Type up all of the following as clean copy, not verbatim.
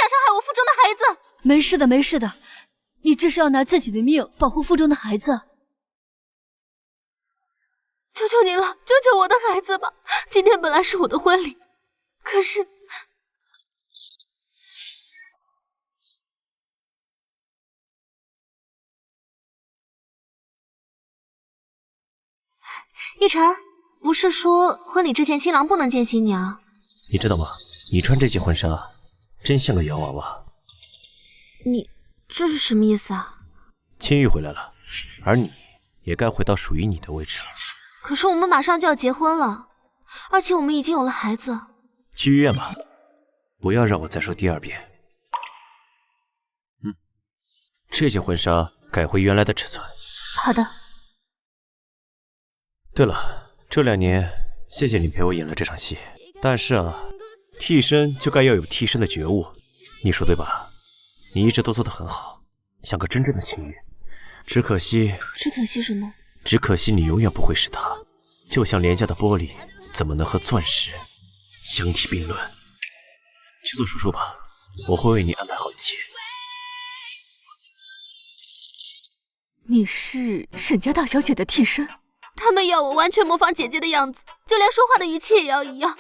想伤害我腹中的孩子。没事的，没事的，你这是要拿自己的命保护腹中的孩子。求求您了，救救我的孩子吧！今天本来是我的婚礼，可是……逸晨，不是说婚礼之前新郎不能见新娘？你知道吗？你穿这件婚纱，真像个洋娃娃。你这是什么意思啊？青玉回来了，而你也该回到属于你的位置了。可是我们马上就要结婚了，而且我们已经有了孩子。去医院吧，不要让我再说第二遍。这件婚纱改回原来的尺寸。好的。对了，这2年谢谢你陪我演了这场戏，但是啊，替身就该要有替身的觉悟，你说对吧？你一直都做得很好，像个真正的情侣。只可惜什么？只可惜你永远不会是他，就像廉价的玻璃，怎么能和钻石相提并论？去做手术吧，我会为你安排好一切。你是沈家大小姐的替身？他们要我完全模仿姐姐的样子，就连说话的语气也要一样。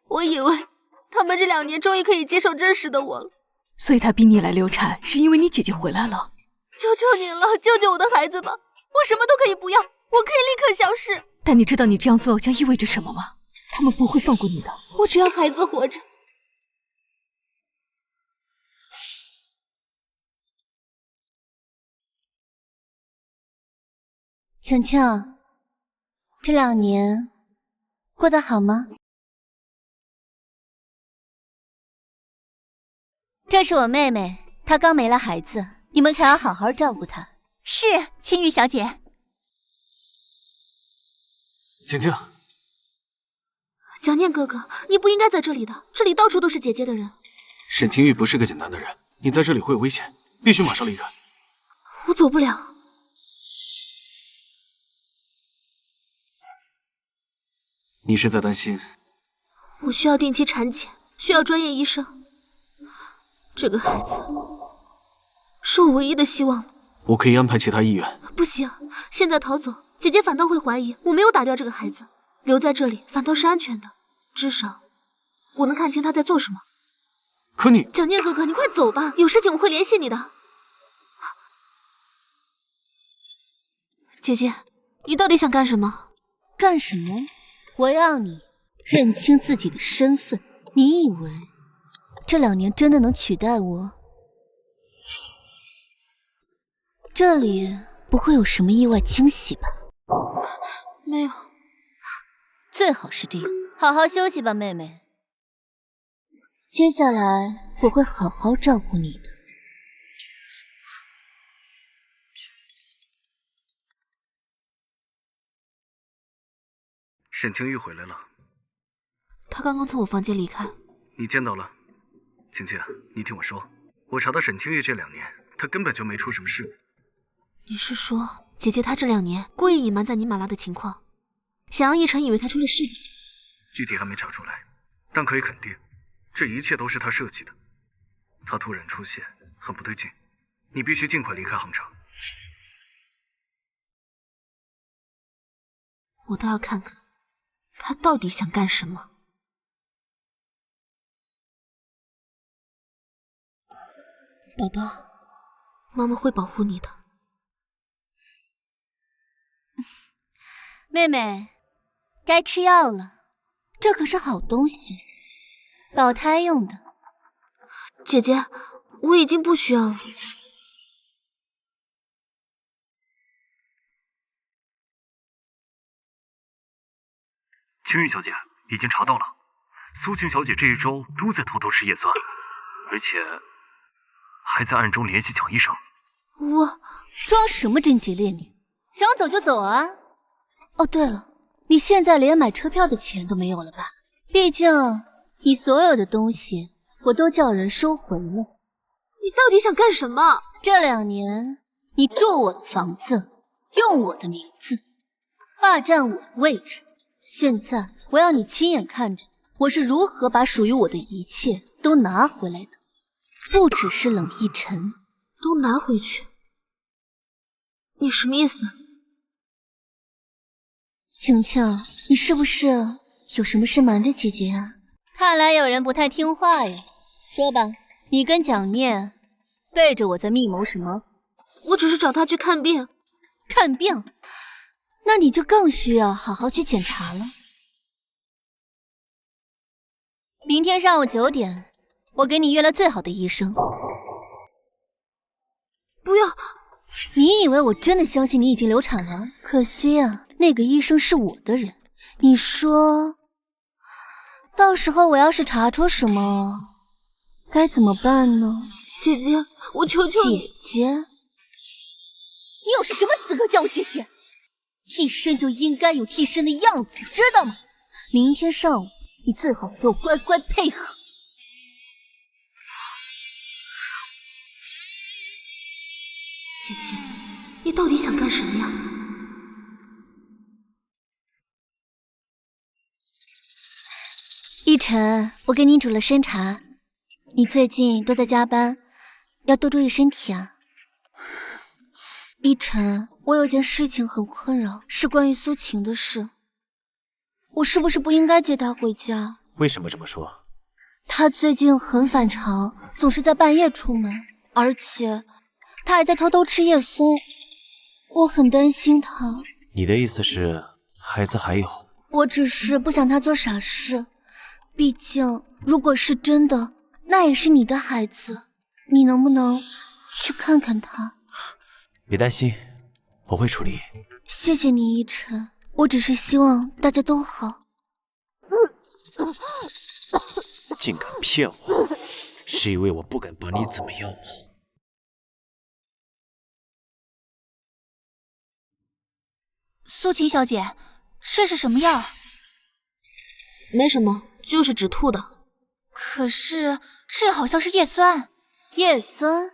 我以为他们这2年终于可以接受真实的我了。所以他逼你来流产，是因为你姐姐回来了。求求您了，救救我的孩子吧！我什么都可以不要，我可以立刻消失。但你知道你这样做将意味着什么吗？他们不会放过你的。我只要孩子活着。晴晴，这2年过得好吗？这是我妹妹，她刚没了孩子，你们可要好好照顾她。是，青玉小姐。晴晴，蒋念哥哥，你不应该在这里的，这里到处都是姐姐的人。沈清玉不是个简单的人，你在这里会有危险，必须马上离开。我走不了。你是在担心？我需要定期产检，需要专业医生。这个孩子是我唯一的希望了。我可以安排其他医院。不行，现在逃走，姐姐反倒会怀疑我没有打掉这个孩子。留在这里反倒是安全的，至少我能看清他在做什么。可你……蒋念哥哥，你快走吧，有事情我会联系你的。姐姐，你到底想干什么？干什么？我要你认清自己的身份。你以为这2年真的能取代我？这里不会有什么意外惊喜吧？没有。最好是这样。好好休息吧，妹妹。接下来我会好好照顾你的。沈清玉回来了。他刚刚从我房间离开。你见到了？晴晴，你听我说，我查到沈清玉这2年，她根本就没出什么事故。你是说，姐姐她这2年故意隐瞒在尼玛拉的情况，想让逸晨以为她出了事？具体还没查出来，但可以肯定，这一切都是她设计的。她突然出现，很不对劲，你必须尽快离开杭城。我倒要看看，她到底想干什么。宝宝，妈妈会保护你的。妹妹，该吃药了，这可是好东西，保胎用的。姐姐，我已经不需要了。青玉小姐，已经查到了，苏晴小姐这一周都在偷偷吃叶酸，而且还在暗中联系蒋医生。我装什么贞洁烈女？想走就走啊！哦，对了，你现在连买车票的钱都没有了吧？毕竟你所有的东西我都叫人收回了。你到底想干什么？这2年你住我的房子，用我的名字，霸占我的位置。现在我要你亲眼看着我是如何把属于我的一切都拿回来的。不只是冷逸晨。都拿回去。你什么意思？晴晴，你是不是有什么事瞒着姐姐啊？看来有人不太听话呀。说吧，你跟蒋念背着我在密谋什么？我只是找他去看病。看病？那你就更需要好好去检查了。明天上午9点，我给你约了最好的医生。不要！你以为我真的相信你已经流产了？可惜啊，那个医生是我的人。你说，到时候我要是查出什么，该怎么办呢？姐姐，我求求你！姐姐，你有什么资格叫我姐姐？替身就应该有替身的样子，知道吗？明天上午，你最好给我乖乖配合。姐姐，你到底想干什么呀？逸晨，我给你煮了参茶，你最近都在加班，要多注意身体啊。逸晨，我有件事情很困扰，是关于苏晴的事。我是不是不应该接她回家？为什么这么说？她最近很反常，总是在半夜出门，而且她还在偷偷吃叶酸，我很担心她。你的意思是孩子还有？我只是不想她做傻事，毕竟如果是真的，那也是你的孩子，你能不能去看看她？别担心，我会处理。谢谢你，逸晨，我只是希望大家都好。竟敢骗我，是因为我不敢把你怎么样吗？苏晴小姐，这是什么药？没什么，就是止吐的。可是这好像是叶酸。叶酸？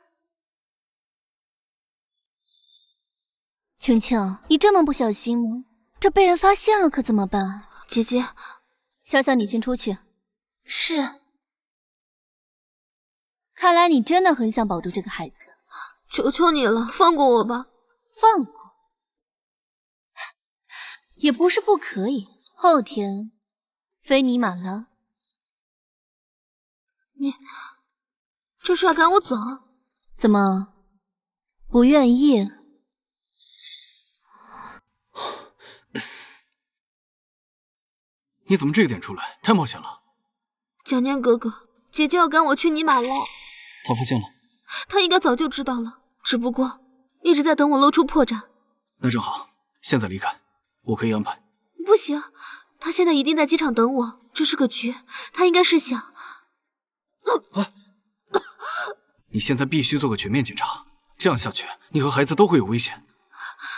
晴晴，你这么不小心吗？这被人发现了可怎么办？姐姐，潇潇，你先出去。是。看来你真的很想保住这个孩子。求求你了，放过我吧。放过？也不是不可以。后天飞尼玛拉。你这是要赶我走？怎么不愿意？你怎么这个点出来？太冒险了！蒋念哥哥，姐姐要赶我去尼玛拉。他发现了？他应该早就知道了，只不过一直在等我露出破绽。那正好，现在离开，我可以安排。不行，他现在一定在机场等我，这是个局，他应该是想……你现在必须做个全面检查，这样下去，你和孩子都会有危险。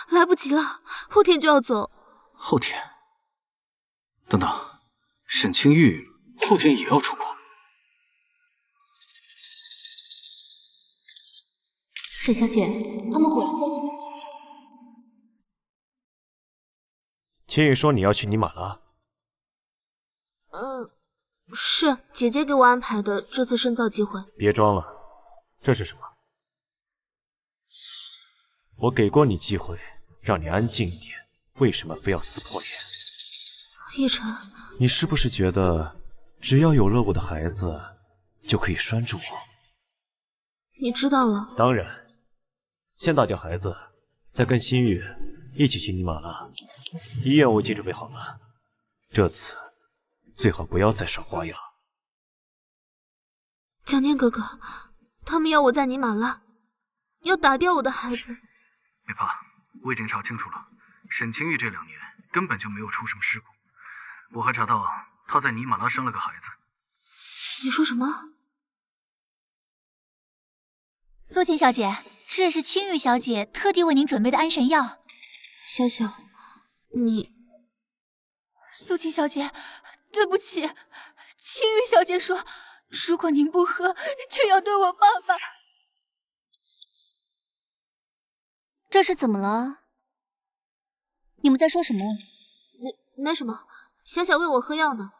来不及了，后天就要走。后天？等等，沈清玉后天也要出国。沈小姐，他们果然在那里。秦羽说你要去尼玛拉。是姐姐给我安排的这次深造机会。别装了，这是什么？我给过你机会，让你安静一点，为什么非要撕破脸？逸晨，你是不是觉得只要有了我的孩子，就可以拴住我？你知道了。当然，先打掉孩子，再跟新玉一起去尼玛拉。医院我已经准备好了，这次最好不要再耍花样。蒋念哥哥，他们要我在尼玛拉，要打掉我的孩子。别怕，我已经查清楚了，沈清玉这2年根本就没有出什么事故。我还查到她在尼玛拉生了个孩子。你说什么？苏晴小姐，这是青玉小姐特地为您准备的安神药。小小，你……苏晴小姐，对不起，青玉小姐说，如果您不喝，就要对我爸爸……这是怎么了？你们在说什么？没什么，小小喂我喝药呢。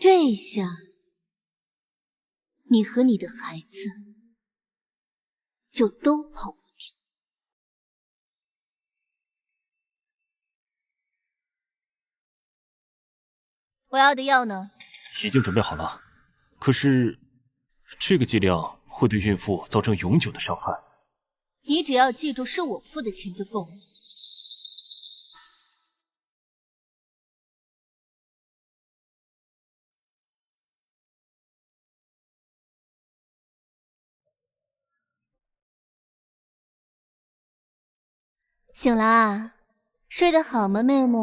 这一下，你和你的孩子就都跑不掉。我要的药呢？已经准备好了，可是这个剂量会对孕妇造成永久的伤害。你只要记住是我付的钱就够了。醒啦？睡得好吗，妹妹？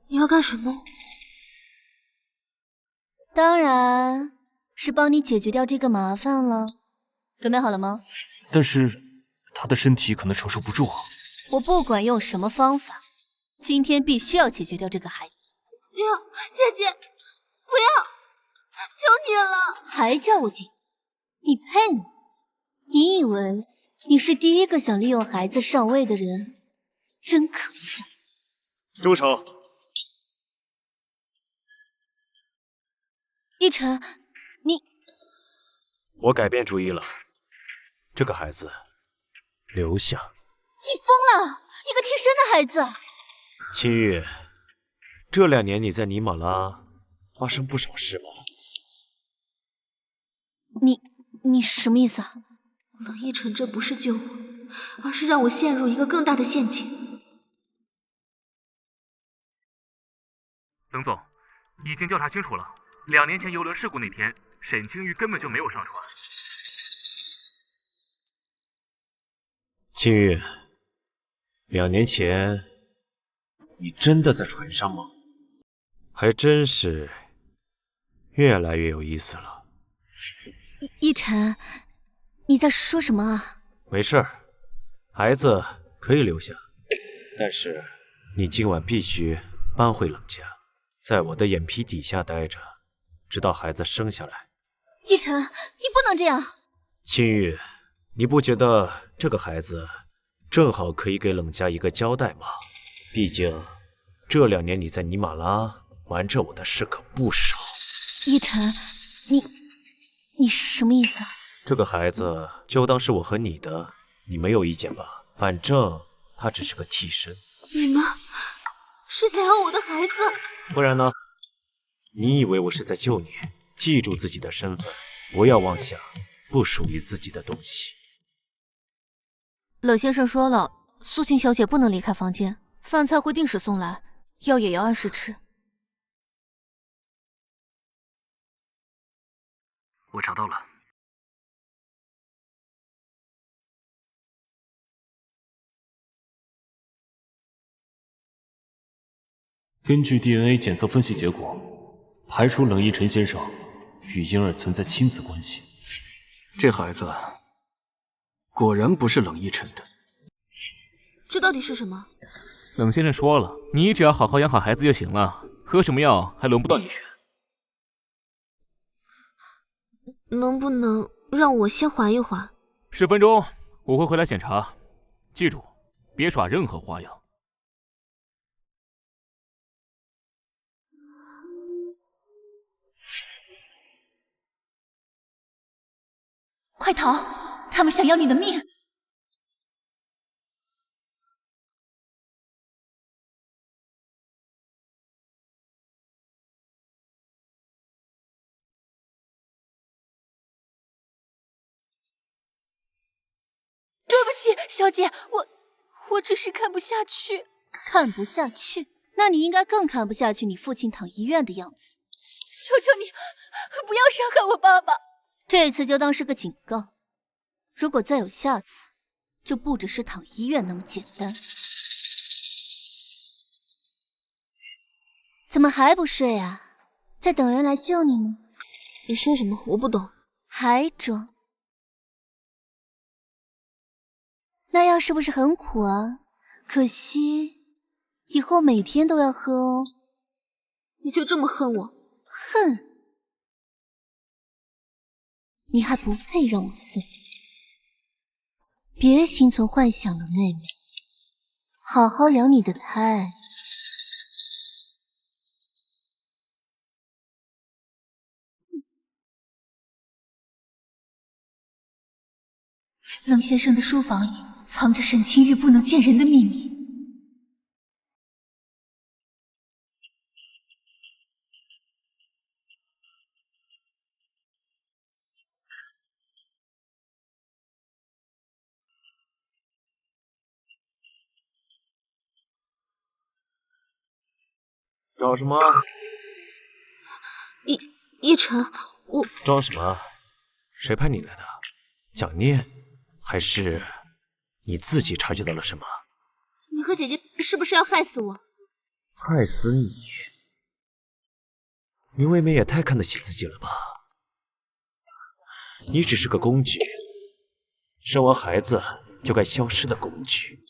你要干什么？当然是帮你解决掉这个麻烦了。准备好了吗？但是她的身体可能承受不住啊。我不管用什么方法，今天必须要解决掉这个孩子。不要，姐姐，不要，求你了！还叫我姐姐？你配吗？你以为你是第一个想利用孩子上位的人？真可笑！住手！奕晨，你……我改变主意了，这个孩子留下。你疯了！一个替身的孩子。青玉，这2年你在尼玛拉发生不少事吧？你什么意思啊？冷逸晨这不是救我，而是让我陷入一个更大的陷阱。冷总，已经调查清楚了，2年前邮轮事故那天，沈清玉根本就没有上船。青玉，2年前你真的在船上吗？还真是越来越有意思了。奕晨，你在说什么啊？没事儿，孩子可以留下，但是你今晚必须搬回冷家，在我的眼皮底下待着，直到孩子生下来。奕晨，你不能这样。青玉，你不觉得这个孩子正好可以给冷家一个交代吗？毕竟这2年你在尼玛拉瞒着我的事可不少。奕晨，你什么意思啊？这个孩子就当是我和你的，你没有意见吧？反正他只是个替身。你们是想要我的孩子？不然呢？你以为我是在救你？记住自己的身份，不要妄想不属于自己的东西。冷先生说了，苏晴小姐不能离开房间，饭菜会定时送来，药也要按时吃。我查到了，根据 DNA 检测分析结果，排除冷逸晨先生与婴儿存在亲子关系。这孩子果然不是冷逸晨的。这到底是什么？冷先生说了，你只要好好养好孩子就行了，喝什么药还轮不到你选。能不能让我先缓一缓？10分钟，我会回来检查。记住，别耍任何花样。快逃！他们想要你的命！对不起，小姐，我只是看不下去。看不下去？那你应该更看不下去你父亲躺医院的样子。求求你，不要伤害我爸爸！这次就当是个警告，如果再有下次，就不只是躺医院那么简单。怎么还不睡啊？在等人来救你呢？你说什么？我不懂。还装？那药是不是很苦啊？可惜以后每天都要喝哦。你就这么恨我？恨？你还不配让我恨。别心存幻想了，妹妹，好好养你的胎。冷先生的书房里藏着沈清玉不能见人的秘密。找什么？一晨，我装什么？谁派你来的？蒋念，还是你自己察觉到了什么？你和姐姐是不是要害死我？害死你？你未免也太看得起自己了吧？你只是个工具，生完孩子就该消失的工具。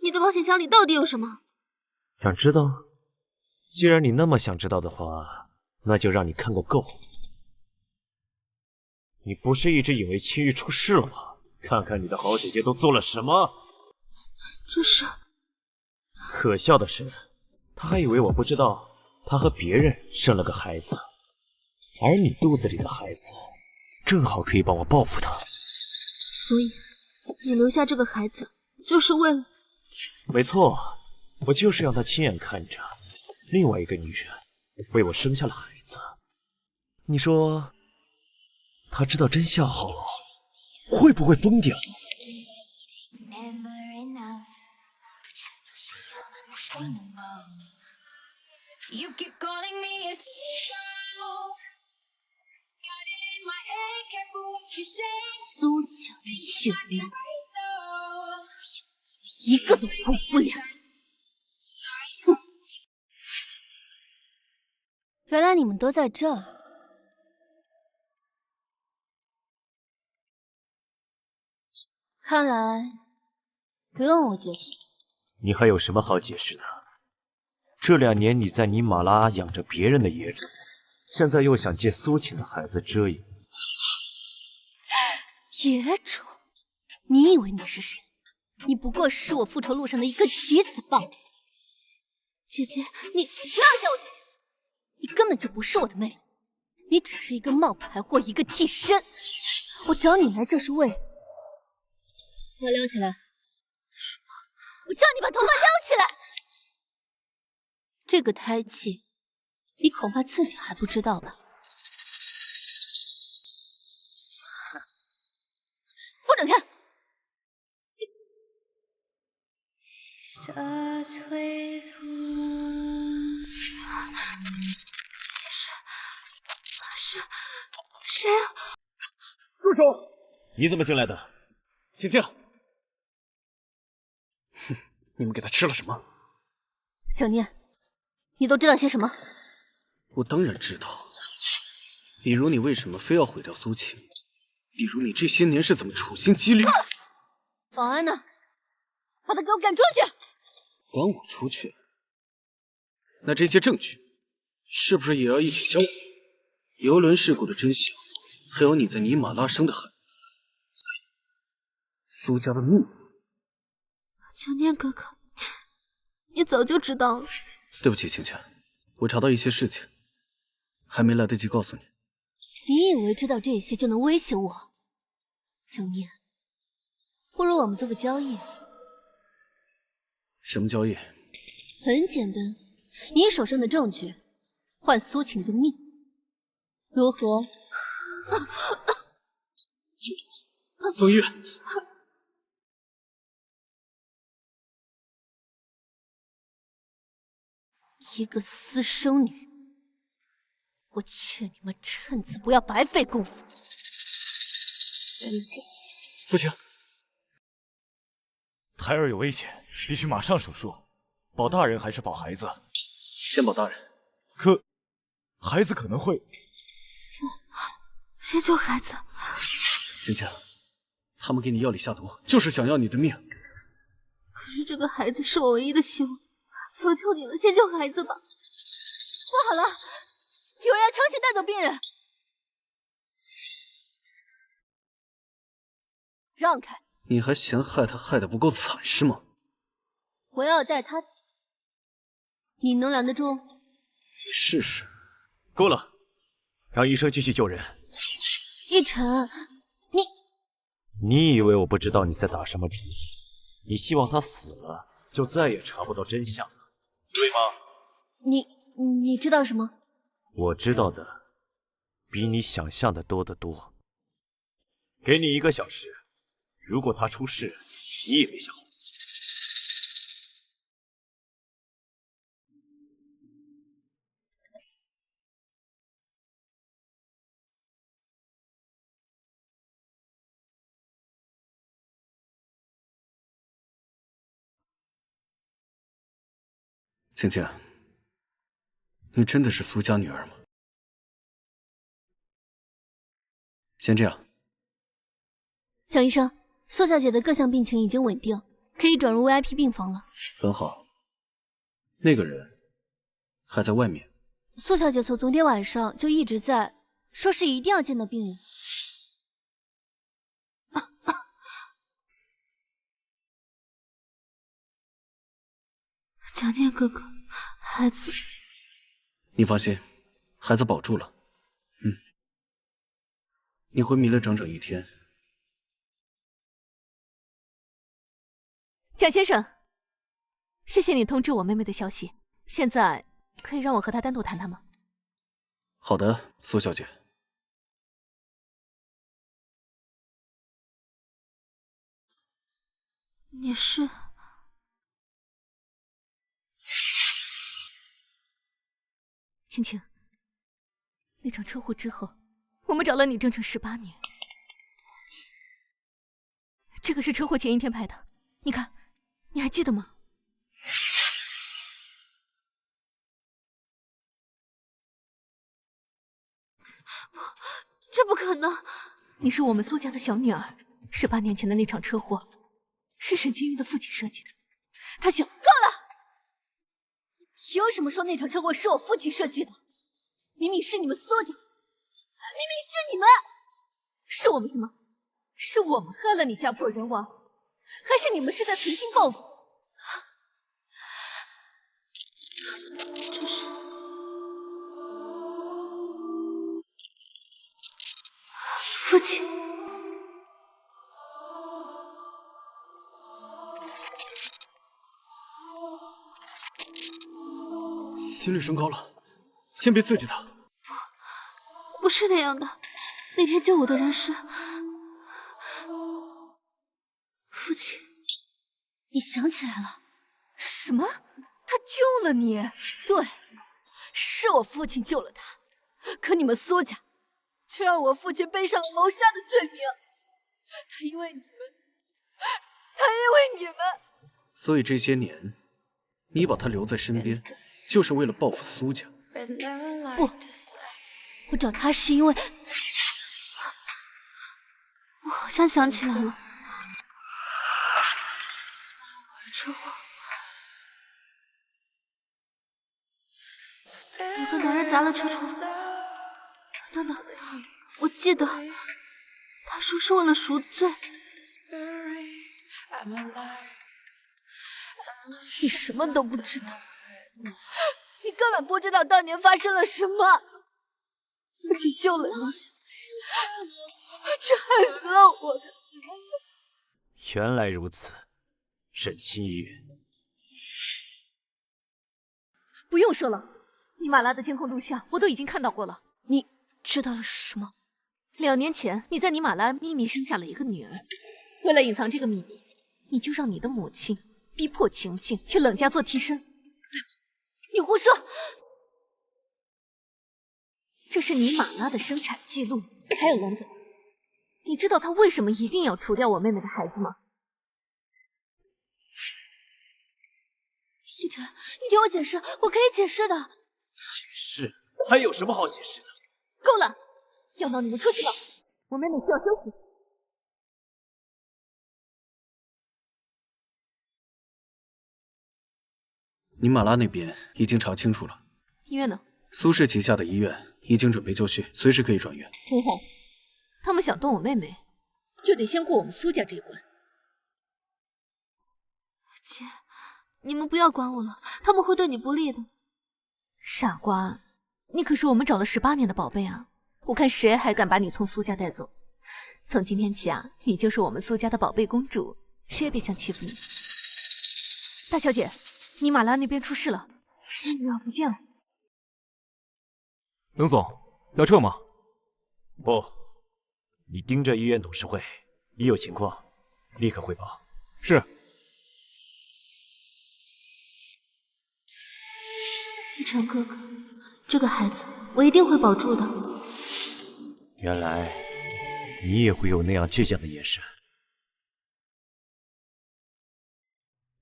你的保险箱里到底有什么？想知道？既然你那么想知道的话，那就让你看个够。你不是一直以为青玉出事了吗？看看你的好姐姐都做了什么！这是……可笑的是，她还以为我不知道，她和别人生了个孩子，而你肚子里的孩子，正好可以帮我报复她。所以，你留下这个孩子，就是为了……没错，我就是让她亲眼看着另外一个女人为我生下了孩子。你说，她知道真相后会不会疯掉？苏家的血脉，一个都顾不了。原来你们都在这儿。看来不用我解释。你还有什么好解释的？这2年你在尼玛拉养着别人的野种，现在又想借苏晴的孩子遮掩。野种？你以为你是谁？你不过是我复仇路上的一个棋子罢了。姐姐，你不要叫我姐姐。你根本就不是我的妹妹，你只是一个冒牌货，一个替身。我找你来就是为了……头发撩起来！什么？我叫你把头发撩起来！这个胎气，你恐怕自己还不知道吧？不准看！谁啊？住手！你怎么进来的？静静。哼，你们给他吃了什么？蒋念，你都知道些什么？我当然知道。比如你为什么非要毁掉苏晴？比如你这些年是怎么处心积虑……保安呢？把他给我赶出去！赶我出去？那这些证据是不是也要一起销毁？游轮事故的真相，还有你在尼玛拉生的孩子，苏家的秘密。蒋念哥哥，你早就知道了。对不起，晴晴，我查到一些事情，还没来得及告诉你。你以为知道这些就能威胁我？蒋念，不如我们做个交易。什么交易？很简单，你手上的证据换苏晴的命，如何？风月，一个私生女，我劝你们趁此不要白费功夫。苏晴，胎儿有危险，必须马上手术。保大人还是保孩子？先保大人。可孩子可能会……先救孩子。晴晴，他们给你药里下毒，就是想要你的命。可是这个孩子是我唯一的希望，求求你了，先救孩子吧。不好了，有人要强行带走病人！让开！你还嫌害他害得不够惨是吗？我要带他走，你能拦得住？你试试。够了，让医生继续救人。奕晨，你你以为我不知道你在打什么主意？你希望他死了，就再也查不到真相了，对吗？你知道什么？我知道的比你想象的多得多。给你1个小时，如果他出事，你也别想活。青青，你真的是苏家女儿吗？先这样。蒋医生，苏小姐的各项病情已经稳定，可以转入 VIP 病房了。很好。那个人还在外面。苏小姐从昨天晚上就一直在，说是一定要见到病人。蒋念哥哥，孩子，你放心，孩子保住了。你昏迷了整整1天。蒋先生，谢谢你通知我妹妹的消息，现在可以让我和她单独谈谈吗？好的，苏小姐。你是？青青，那场车祸之后，我们找了你整整18年。这个是车祸前1天拍的，你看，你还记得吗？这不可能！你是我们苏家的小女儿，18年前的那场车祸是沈清玉的父亲设计的，他想……够了！你凭什么说那场车祸是我父亲设计的？明明是你们苏家，明明是你们！是我们什么？是我们害了你家破人亡，还是你们是在存心报复？这是父亲。心率升高了，先别刺激他。不是那样的，那天救我的人是父亲。你想起来了？什么？他救了你？对，是我父亲救了他，可你们苏家却让我父亲背上了谋杀的罪名。他因为你们，所以这些年，你把他留在身边，就是为了报复苏家。不，我找他是因为……我好像想起来了，车祸，有个男人砸了车窗。等等，我记得他说是为了赎罪。你什么都不知道，你根本不知道当年发生了什么。父亲救了你，却害死了我的。原来如此，沈清玉。不用说了，尼玛拉的监控录像我都已经看到过了。你知道了什么？2年前你在尼玛拉秘密生下了一个女儿，为了隐藏这个秘密，你就让你的母亲逼迫晴晴去冷家做替身，对吗？你胡说！这是尼玛拉的生产记录。还有龙总，你知道他为什么一定要除掉我妹妹的孩子吗？依晨，你听我解释，我可以解释的。解释？还有什么好解释的？够了，要闹你们出去吧，我妹妹需要休息。尼玛拉那边已经查清楚了，医院呢？苏氏旗下的医院已经准备就绪，随时可以转院。很好，他们想动我妹妹，就得先过我们苏家这一关。姐，你们不要管我了，他们会对你不利的。傻瓜，你可是我们找了18年的宝贝啊！我看谁还敢把你从苏家带走。从今天起啊，你就是我们苏家的宝贝公主，谁也别想欺负你。大小姐，尼玛拉那边出事了，女儿不见了。冷总，要撤吗？不，你盯着医院董事会，一有情况立刻汇报。是。一晨哥哥，这个孩子我一定会保住的。原来你也会有那样倔强的眼神。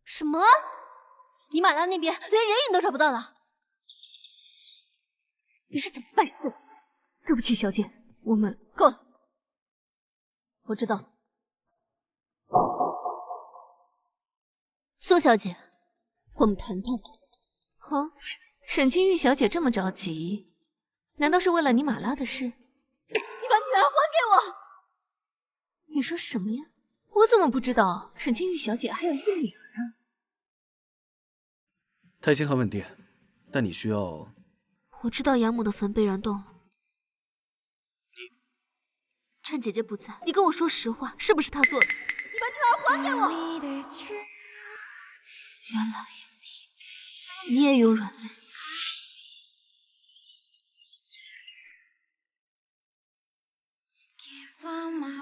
什么？尼玛拉那边连人影都找不到了，你是怎么办事？对不起，小姐，我们够了，我知道了。苏小姐，我们谈谈。哦，沈清玉小姐这么着急，难道是为了尼玛拉的事？你把女儿还给我！你说什么呀？我怎么不知道沈清玉小姐还有一个女儿啊？太清很稳定，但你需要……我知道养母的坟被人动了。趁姐姐不在，你跟我说实话，是不是她做的？你把女儿还给我！原来你也有软肋。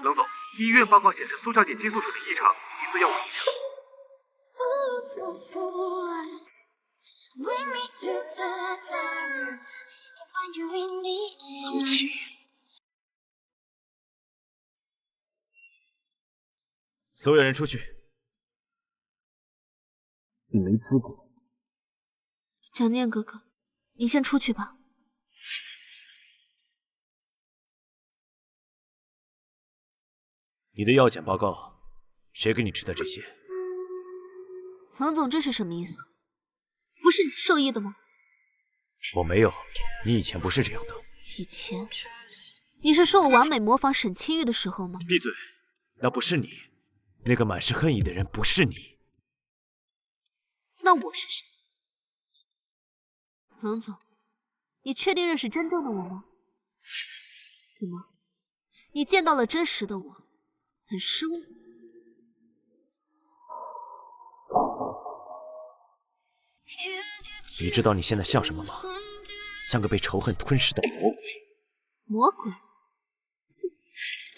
冷总，医院报告显示苏小姐激素水平异常，疑似药物影响。苏琪，所有人出去。你没资格。蒋念哥哥，你先出去吧。你的药检报告，谁给你吃的这些？冷总，这是什么意思？不是你授意的吗？我没有，你以前不是这样的。以前，你是说我完美模仿沈清玉的时候吗？闭嘴，那不是你，那个满是恨意的人不是你。那我是谁？冷总，你确定认识真正的我吗？怎么，你见到了真实的我，很失望？你知道你现在像什么吗？像个被仇恨吞噬的魔鬼。魔鬼？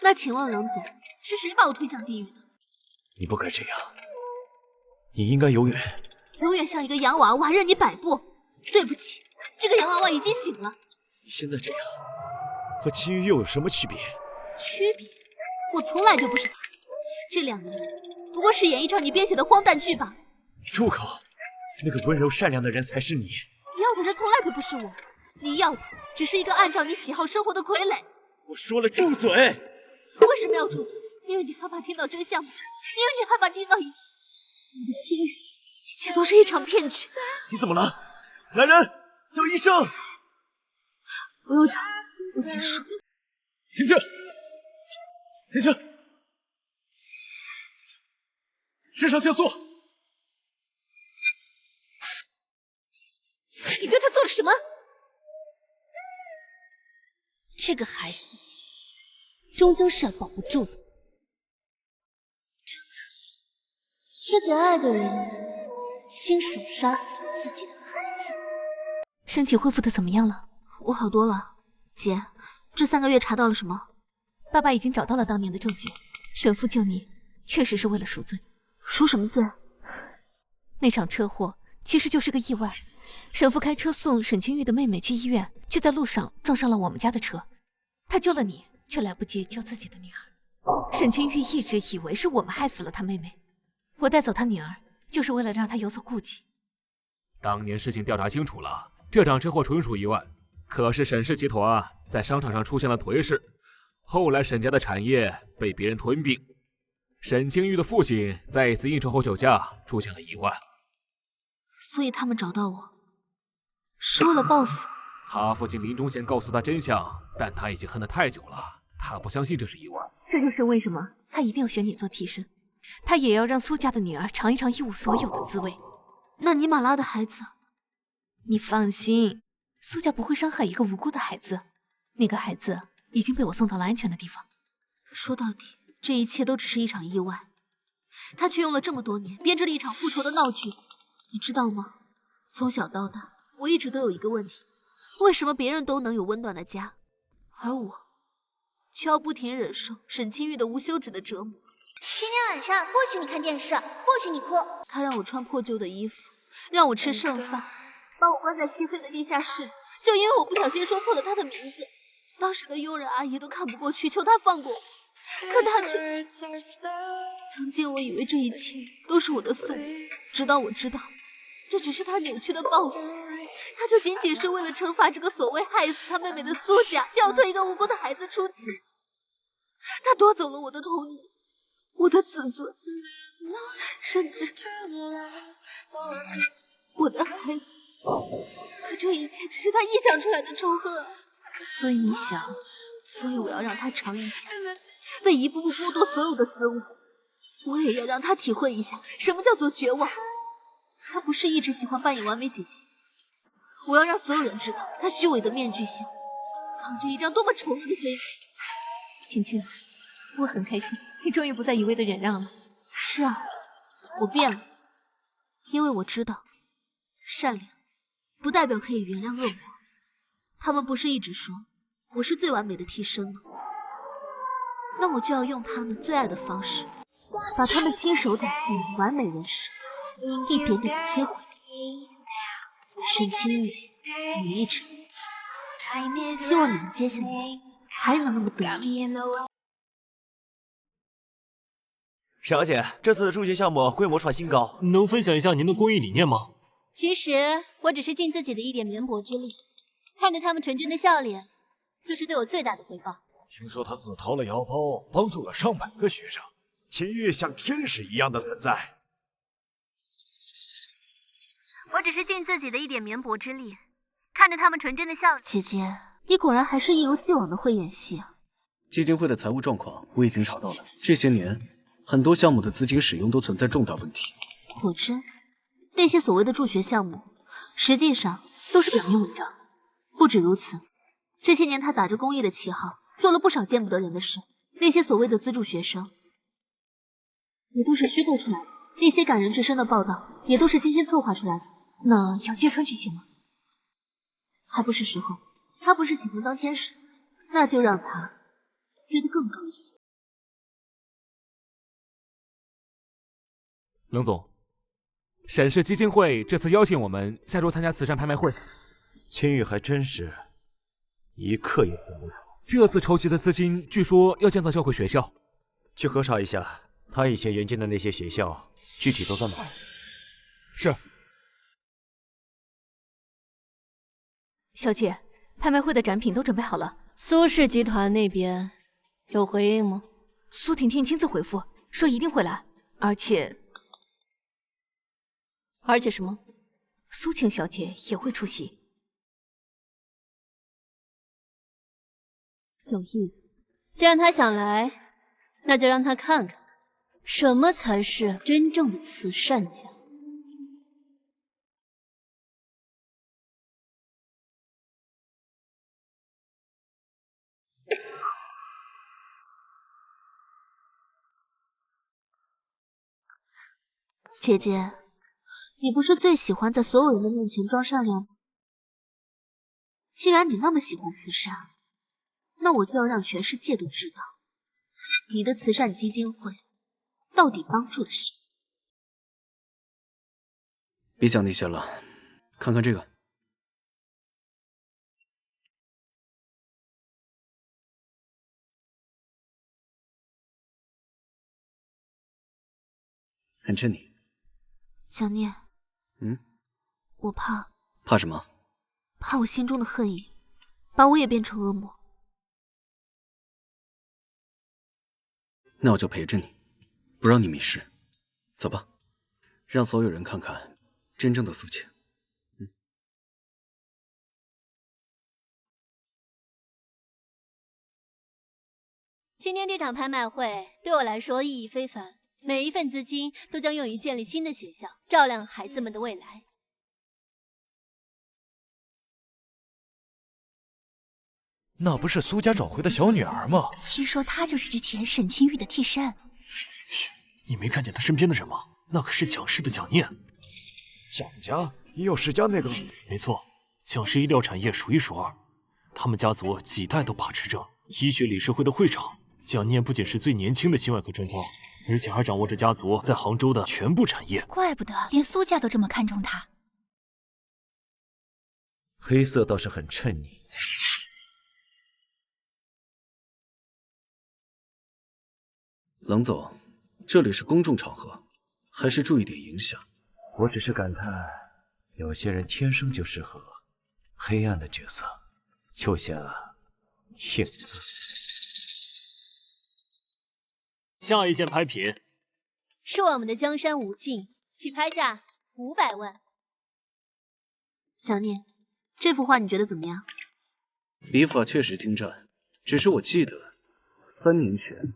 那请问冷总，是谁把我推向地狱的？你不该这样，你应该永远像一个洋娃娃任你摆布。对不起，这个洋娃娃已经醒了。你现在这样，和秦玉又有什么区别？区别？我从来就不是他。这2个人不过是演一场你编写的荒诞剧吧。住口！那个温柔善良的人才是你。你要的人从来就不是我，你要的只是一个按照你喜好生活的傀儡。我说了住嘴！为什么要住嘴？因为你害怕听到真相吗？因为你害怕听到一切。你的亲人，一切都是一场骗局。你怎么了？来人，叫医生！不用吵，我结束。停下！停下！肾上腺素！你对他做了什么？这个孩子终究是要保不住的。真可怜，自己爱的人亲手杀死了自己的孩子。身体恢复的怎么样了？我好多了。姐，这3个月查到了什么？爸爸已经找到了当年的证据，沈父救你确实是为了赎罪。赎什么罪？那场车祸其实就是个意外。沈父开车送沈清玉的妹妹去医院，却在路上撞上了我们家的车。他救了你，却来不及救自己的女儿。沈清玉一直以为是我们害死了他妹妹。我带走他女儿，就是为了让他有所顾忌。当年事情调查清楚了，这场车祸纯属意外。可是沈氏集团在商场上出现了颓势，后来沈家的产业被别人吞并。沈清玉的父亲在一次应酬后酒驾出现了意外，所以他们找到我，是为了报复。他父亲临终前告诉他真相，但他已经恨得太久了，他不相信这是意外。这就是为什么他一定要选你做替身，他也要让苏家的女儿尝一尝一无所有的滋味。那尼玛拉的孩子，你放心，苏家不会伤害一个无辜的孩子。那个孩子已经被我送到了安全的地方。说到底，这一切都只是一场意外，他却用了这么多年编织了一场复仇的闹剧。你知道吗？从小到大，我一直都有一个问题：为什么别人都能有温暖的家，而我却要不停忍受沈清玉的无休止的折磨？今天晚上不许你看电视，不许你哭。他让我穿破旧的衣服，让我吃剩饭，把我关在漆黑的地下室里，就因为我不小心说错了他的名字。当时的佣人阿姨都看不过去，求他放过我，可他却……曾经我以为这一切都是我的宿命，直到我知道，这只是他扭曲的报复。他就仅仅是为了惩罚这个所谓害死他妹妹的苏家，就要推一个无辜的孩子出去。他夺走了我的童年，我的自尊，甚至我的孩子。可这一切只是他臆想出来的仇恨啊！所以你想，所以我要让他尝一下被一步步剥夺所有的滋味，我也要让他体会一下什么叫做绝望。他不是一直喜欢扮演完美姐姐，我要让所有人知道，他虚伪的面具下藏着一张多么丑恶的嘴脸。青青，我很开心，你终于不再一味的忍让了。是啊，我变了，因为我知道，善良不代表可以原谅恶魔。他们不是一直说我是最完美的替身吗？那我就要用他们最爱的方式，把他们亲手打造的完美人设一点点的摧毁掉。沈清玉、李一晨，希望你们接下来还能那么得意。沈小姐，这次的助学项目规模创新高，能分享一下您的公益理念吗？其实我只是尽自己的一点绵薄之力，看着他们纯真的笑脸，就是对我最大的回报。听说他自掏了腰包，帮助了上百个学生，秦玉像天使一样的存在。我只是尽自己的一点绵薄之力，看着他们纯真的笑脸。姐姐，你果然还是一如既往的会演戏啊！基金会的财务状况我已经查到了，这些年很多项目的资金使用都存在重大问题。果真，那些所谓的助学项目，实际上都是表面文章。不止如此，这些年他打着公益的旗号，做了不少见不得人的事。那些所谓的资助学生，也都是虚构出来的；那些感人至深的报道，也都是精心策划出来的。那要揭穿这些吗？还不是时候。他不是喜欢当天使，那就让他飞得更高一些。冷总，沈氏基金会这次邀请我们下周参加慈善拍卖会。青玉还真是一刻也闲不了。这次筹集的资金据说要建造教会学校，去核查一下他以前援建的那些学校具体都在哪。是。小姐，拍卖会的展品都准备好了。苏氏集团那边有回应吗？苏婷婷亲自回复说一定会来，而且什么？苏晴小姐也会出席。有意思，既然他想来，那就让他看看什么才是真正的慈善家。姐姐，你不是最喜欢在所有人的面前装善良吗？既然你那么喜欢慈善，那我就要让全世界都知道，你的慈善基金会到底帮助了谁。别讲那些了，看看这个。很衬你。蒋念，我怕。怕什么？怕我心中的恨意把我也变成恶魔。那我就陪着你，不让你迷失。走吧，让所有人看看真正的苏晴。今天这场拍卖会对我来说意义非凡。每一份资金都将用于建立新的学校，照亮孩子们的未来。那不是苏家找回的小女儿吗？听说她就是之前沈清玉的替身。嘘，你没看见他身边的人吗？那可是蒋氏的蒋念。蒋家？叶世家那个？没错，蒋氏医疗产业数一数二，他们家族几代都把持着医学理事会的会长。蒋念不仅是最年轻的心外科专家，而且还掌握着家族在杭州的全部产业。怪不得连苏家都这么看重他。黑色倒是很衬你。冷总，这里是公众场合，还是注意点影响。我只是感叹，有些人天生就适合黑暗的角色，就像影子。下一件拍品是我们的江山无尽，起拍价500万。蒋念，这幅画你觉得怎么样？笔法确实精湛，只是我记得3年前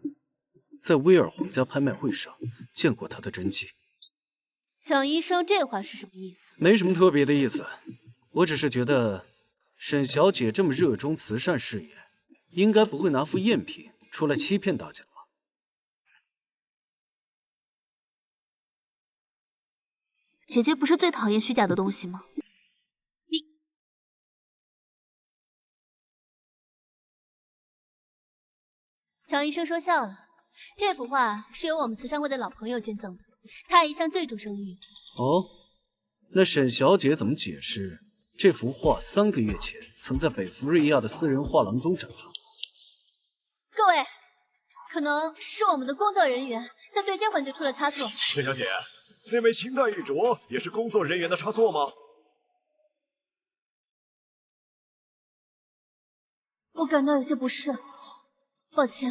在威尔皇家拍卖会上见过他的真迹。蒋医生，这话是什么意思？没什么特别的意思，我只是觉得沈小姐这么热衷慈善事业，应该不会拿副赝品出来欺骗大家吧。姐姐不是最讨厌虚假的东西吗？蒋医生说笑了，这幅画是由我们慈善会的老朋友捐赠的，他一向最重声誉。哦，那沈小姐怎么解释这幅画3个月前曾在北弗瑞亚的私人画廊中展出？各位，可能是我们的工作人员在对接环节出了差错。沈小姐，那位清代玉镯也是工作人员的差错吗？我感到有些不适，抱歉，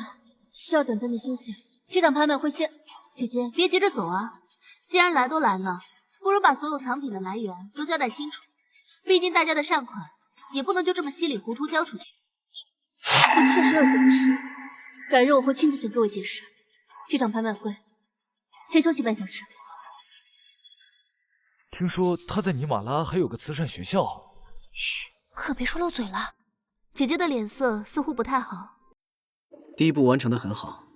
需要短暂的休息。这场拍卖会先……姐姐别急着走啊，既然来都来了，不如把所有藏品的来源都交代清楚。毕竟大家的善款也不能就这么稀里糊涂交出去。我确实有些不适，改日我会亲自向各位解释。这场拍卖会先休息半小时。听说他在尼玛拉还有个慈善学校。嘘，可别说漏嘴了。姐姐的脸色似乎不太好。第一步完成得很好。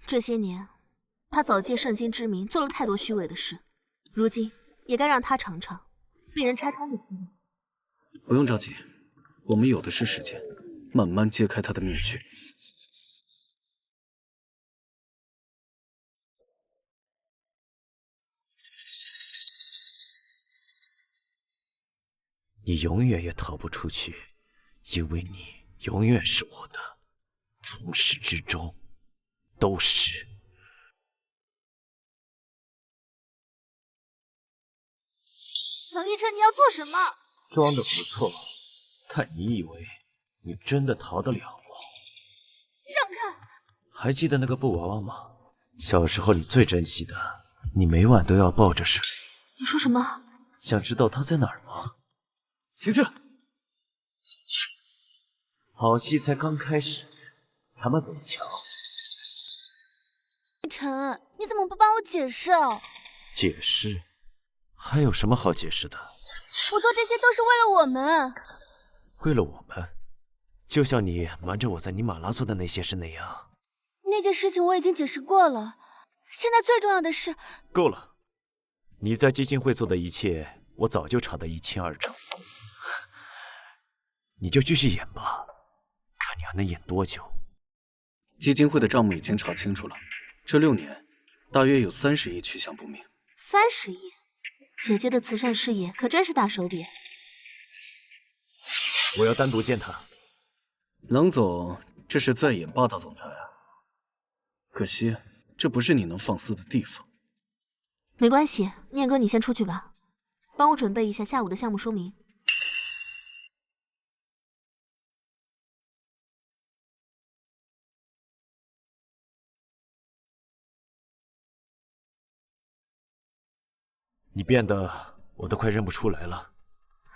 这些年，她早借圣心之名做了太多虚伪的事，如今也该让她尝尝被人拆穿的滋味。不用着急，我们有的是时间，慢慢揭开她的面具。你永远也逃不出去，因为你永远是我的，从始至终都是。唐一琛，你要做什么？装的不错，但你以为你真的逃得了吗？让开！还记得那个布娃娃吗？小时候你最珍惜的，你每晚都要抱着睡。你说什么？想知道它在哪儿吗？晴晴，好戏才刚开始，咱们怎么瞧？晨，你怎么不帮我解释啊？解释？还有什么好解释的？我做这些都是为了我们。为了我们？就像你瞒着我在尼玛拉做的那些事那样。那件事情我已经解释过了，现在最重要的是……够了！你在基金会做的一切，我早就查得一清二楚。你就继续演吧，看你还能演多久。基金会的账目已经查清楚了，这6年大约有30亿去向不明。30亿？姐姐的慈善事业可真是大手笔。我要单独见他。冷总，这是在演霸道总裁啊！可惜，这不是你能放肆的地方。没关系，念哥，你先出去吧，帮我准备一下下午的项目说明。你变得我都快认不出来了。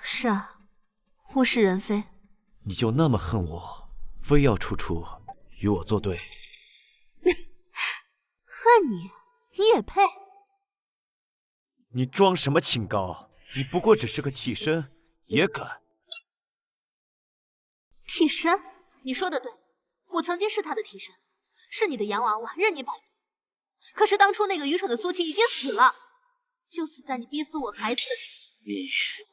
是啊，物是人非。你就那么恨我，非要处处与我作对？恨你？你也配？你装什么清高？你不过只是个替身，也敢？替身？你说的对，我曾经是他的替身，是你的洋娃娃，任你摆布。可是当初那个愚蠢的苏晴已经死了，就死在你逼死我孩子的那天。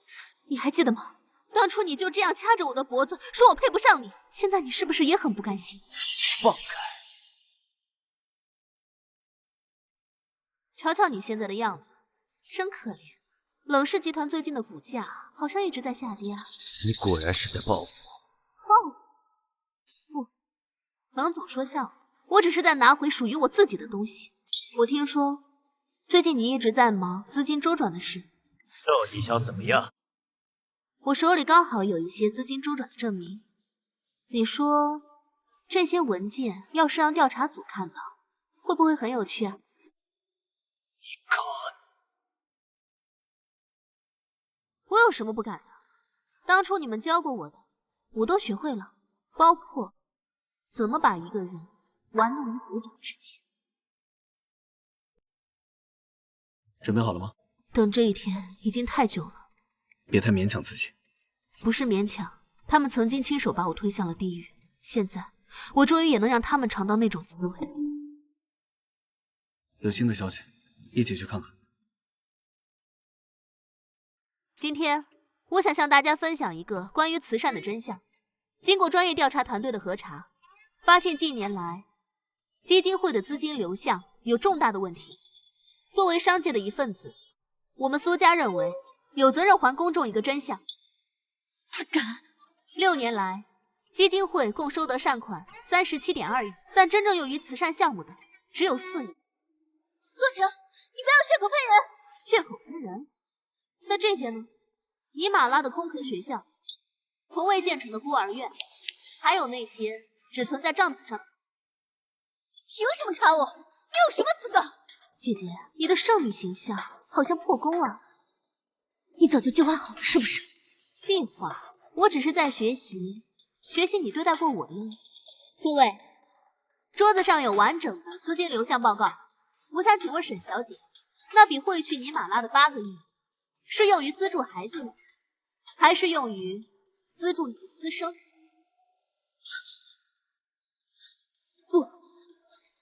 你还记得吗？当初你就这样掐着我的脖子，说我配不上你。现在你是不是也很不甘心？放开！瞧瞧你现在的样子，真可怜。冷氏集团最近的股价好像一直在下跌啊。你果然是在报复。报复？不，冷总说笑了，我只是在拿回属于我自己的东西。我听说最近你一直在忙资金周转的事。那你想怎么样？我手里刚好有一些资金周转的证明。你说这些文件要是让调查组看到，会不会很有趣啊？你敢？我有什么不敢的？当初你们教过我的，我都学会了，包括怎么把一个人玩弄于股掌之间。准备好了吗？等这一天已经太久了。别太勉强自己。不是勉强，他们曾经亲手把我推向了地狱，现在我终于也能让他们尝到那种滋味。有新的消息，一起去看看。今天我想向大家分享一个关于慈善的真相。经过专业调查团队的核查，发现近年来基金会的资金流向有重大的问题。作为商界的一份子，我们苏家认为有责任还公众一个真相。他敢！6年来，基金会共收得善款37.2亿，但真正用于慈善项目的只有4亿。苏晴，你不要血口喷人！血口喷人？那这些呢？尼玛拉的空壳学校，从未建成的孤儿院，还有那些只存在账本上的。凭什么查我？你有什么资格？姐姐，你的圣女形象好像破功了。你早就计划好了是不是？计划？我只是在学习你对待过我的样子。各位，桌子上有完整的资金流向报告。我想请问沈小姐，那笔汇去尼玛拉的8个亿，是用于资助孩子们，还是用于资助你的私生？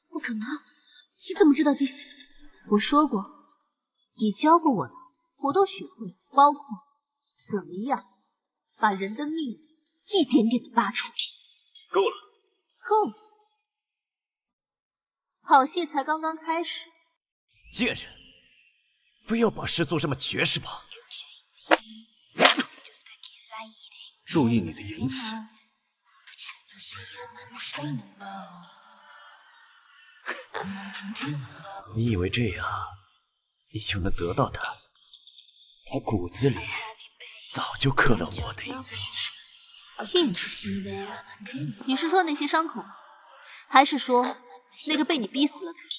不可能！你怎么知道这些？我说过，你教过我的，我都学会，包括怎么样把人的秘密一点点的扒出。够了，够了，好戏才刚刚开始。贱人，不要把事做这么绝是吧？注意你的言辞。你以为这样你就能得到他？他骨子里早就刻了我的印记。印记？你是说那些伤口吗？还是说那个被你逼死了的孩子？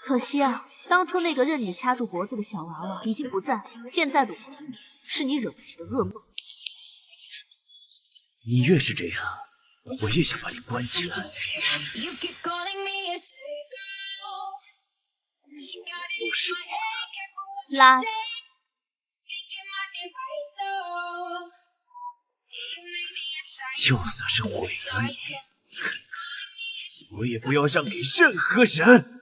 可惜啊，当初那个任你掐住脖子的小娃娃已经不在，现在的我是你惹不起的噩梦。你越是这样，我越想把你关起来。都是我的垃圾！就算是毁了你，我也不要让给任何人。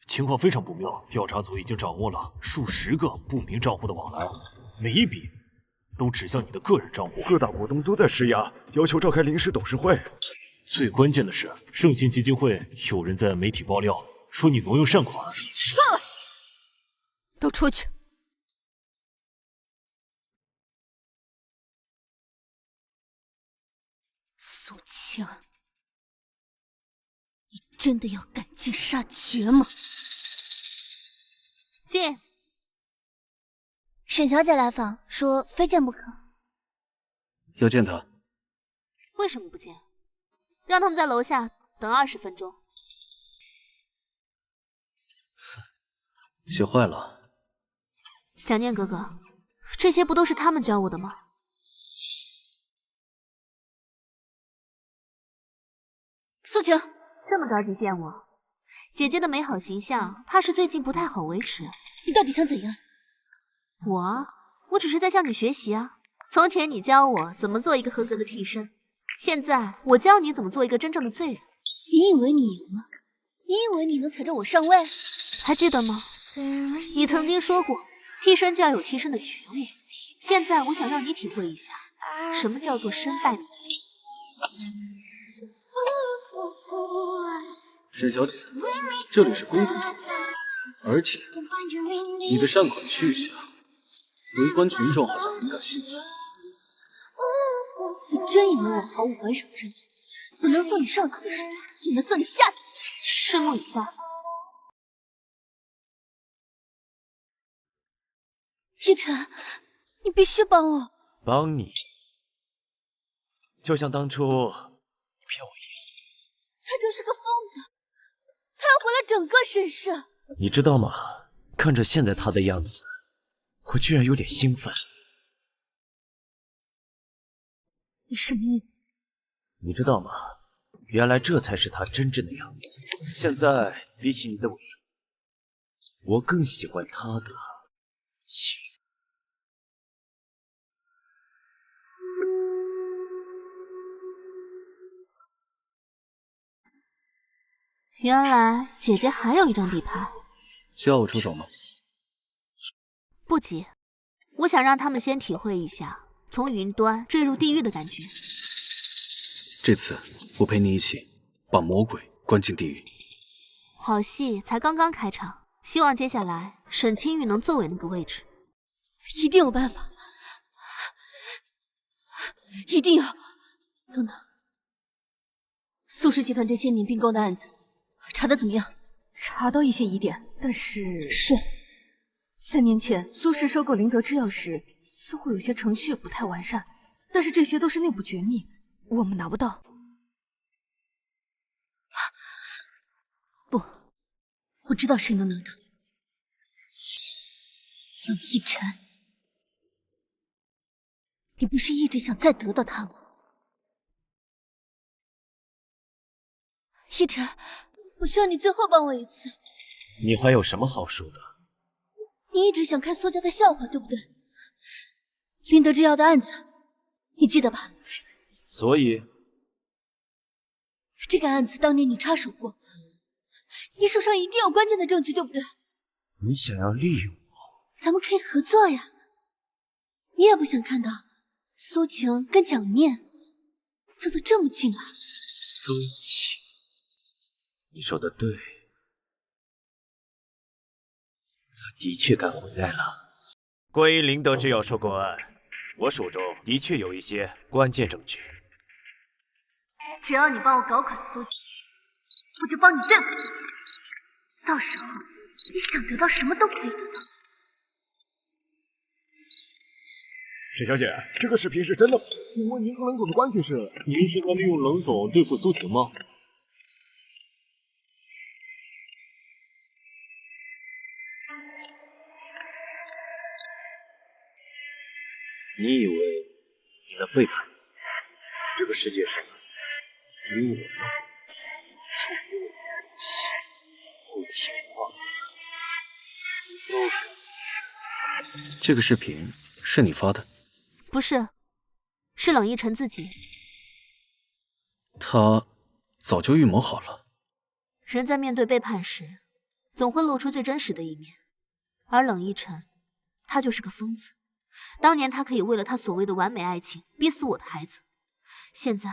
情况非常不妙，调查组已经掌握了数十个不明账户的往来，每一笔都指向你的个人账户。各大股东都在施压，要求召开临时董事会。最关键的是，盛兴基金会有人在媒体爆料说你挪用善款。够了，都出去！苏晴，你真的要赶尽杀绝吗？进。沈小姐来访，说非见不可。要见他？为什么不见？让他们在楼下等20分钟。学坏了。蒋念哥哥，这些不都是他们教我的吗？苏晴，这么着急见我，姐姐的美好形象怕是最近不太好维持。你到底想怎样？我只是在向你学习啊。从前你教我怎么做一个合格的替身，现在我教你怎么做一个真正的罪人。你以为你赢了？你以为你能踩着我上位？还记得吗？你曾经说过，替身就要有替身的觉悟。现在我想让你体会一下，什么叫做身败名裂。沈小姐，这里是公主场，而且你的善款去向，围观群众好像很感兴趣。你真以为我毫无还手之力？我能送你上头的手，也能送你下头。拭目以待。一晨，你必须帮我。帮你？就像当初你骗我一样。他就是个疯子，他要毁了整个沈氏。你知道吗？看着现在他的样子，我居然有点兴奋。你什么意思？你知道吗？原来这才是他真正的样子。现在比起你的伪装，我更喜欢他的情。原来姐姐还有一张底牌，需要我出手吗？不急，我想让他们先体会一下从云端坠入地狱的感觉。这次我陪你一起把魔鬼关进地狱。好戏才刚刚开场，希望接下来沈清玉能坐稳那个位置。一定有办法，一定要。等等，苏氏集团这些年并购的案子查得怎么样？查到一些疑点，但是3年前苏氏收购灵德制药时，似乎有些程序不太完善，但是这些都是内部绝密，我们拿不到。不，我知道谁能拿到。冷逸晨，你不是一直想再得到他吗？逸晨，我需要你最后帮我一次。你还有什么好说的？你一直想看苏家的笑话，对不对？灵德制药的案子，你记得吧？所以这个案子当年你插手过，你手上一定有关键的证据，对不对？你想要利用我？咱们可以合作呀。你也不想看到苏晴跟蒋念走得这么近啊？苏晴，你说的对，他的确该回来了。关于灵德制药收购案，我手中的确有一些关键证据。只要你帮我搞垮苏晴，我就帮你对付苏晴。到时候你想得到什么都可以得到。沈小姐，这个视频是真的吗？请问您和冷总的关系是？您是在利用冷总对付苏晴吗？你以为你能背叛我？这个世界上只有我吗？属于我的东西，不听话，不敢死。这个视频是你发的？不是，是冷逸晨自己。他早就预谋好了。人在面对背叛时，总会露出最真实的一面，而冷逸晨，他就是个疯子。当年他可以为了他所谓的完美爱情逼死我的孩子，现在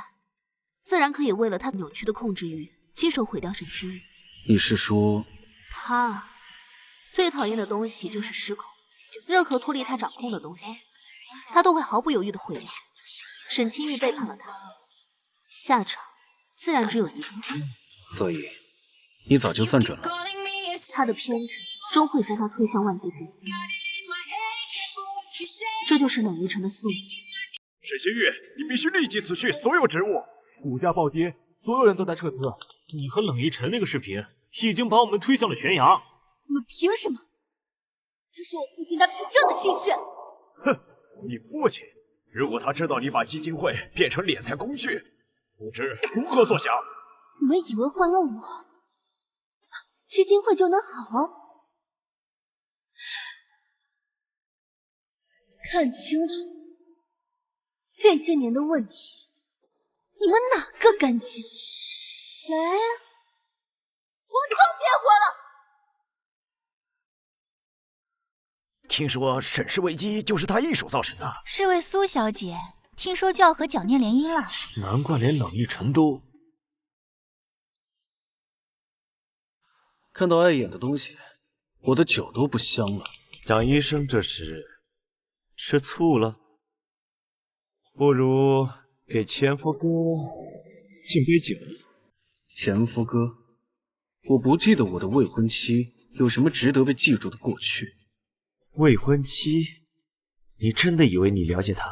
自然可以为了他扭曲的控制欲亲手毁掉沈清玉。你是说，他最讨厌的东西就是失控，任何脱离他掌控的东西，他都会毫不犹豫的毁掉。沈清玉背叛了他，下场自然只有一个。所以你早就算准了。他的偏执终会将他推向万劫不复。这就是冷逸晨的宿命。沈清玉，你必须立即辞去所有职务。股价暴跌，所有人都在撤资。你和冷逸晨那个视频已经把我们推向了悬崖。你们凭什么？这是我父亲他毕生的心血。哼，你父亲，如果他知道你把基金会变成敛财工具，不知如何作响。你们以为换了我，基金会就能好？看清楚，这些年的问题，你们哪个干净？来呀，我们都别活了！听说沈氏危机就是他一手造成的。是位苏小姐，听说就要和蒋念联姻了。难怪连冷逸晨都……看到碍眼的东西，我的酒都不香了。蒋医生这是吃醋了？不如给前夫哥敬杯酒。前夫哥，我不记得我的未婚妻有什么值得被记住的过去。未婚妻？你真的以为你了解她？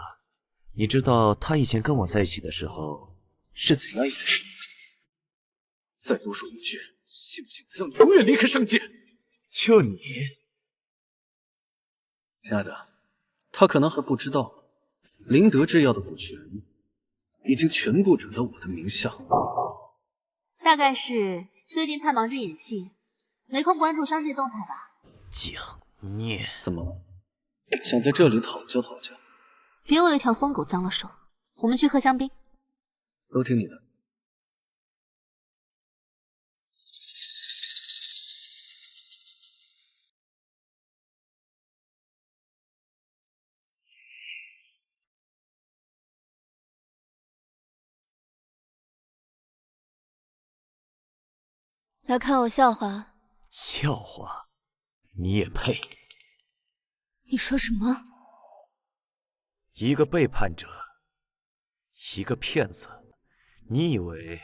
你知道她以前跟我在一起的时候是怎样一个人？再多说一句，信不信让你永远离开圣界？就你，亲爱的，他可能还不知道，林德制药的股权已经全部转到我的名下。大概是最近太忙着演戏，没空关注商界动态吧。蒋念，怎么了？想在这里讨教讨教？别为了一条疯狗脏了手。我们去喝香槟。都听你的。来看我笑话？笑话？你也配？你说什么？一个背叛者，一个骗子，你以为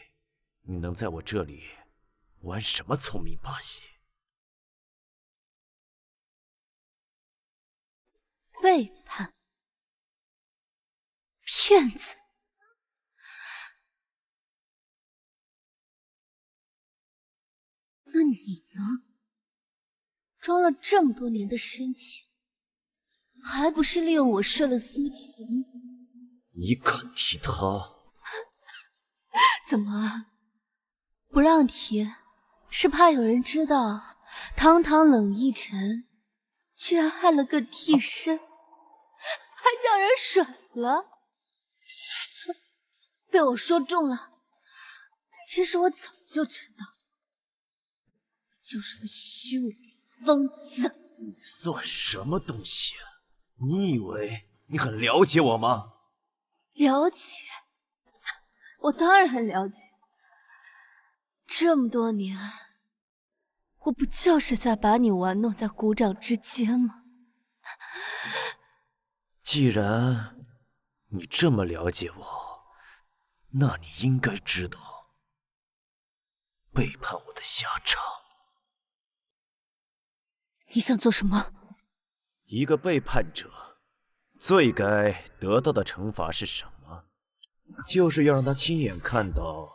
你能在我这里玩什么聪明把戏？背叛，骗子。那你呢？装了这么多年的深情，还不是利用我睡了苏晴？你敢提他？怎么不让提？是怕有人知道堂堂冷逸晨居然害了个替身，还叫人甩了？被我说中了。其实我早就知道，就是个虚伪疯子。你算什么东西啊？你以为你很了解我吗？了解，我当然很了解。这么多年，我不就是在把你玩弄在股掌之间吗？既然你这么了解我，那你应该知道背叛我的下场。你想做什么？一个背叛者最该得到的惩罚是什么？就是要让他亲眼看到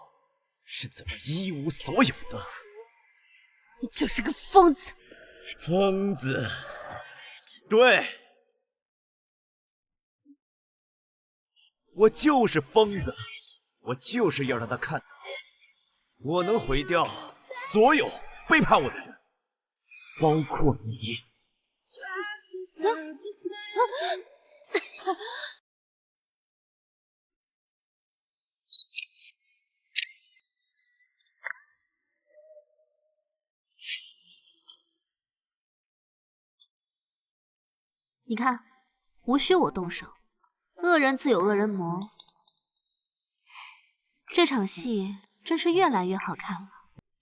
是怎么一无所有的。你就是个疯子！疯子，对，我就是疯子，我就是要让他看到，我能毁掉所有背叛我的人，包括你。你看，无需我动手，恶人自有恶人磨。这场戏真是越来越好看了。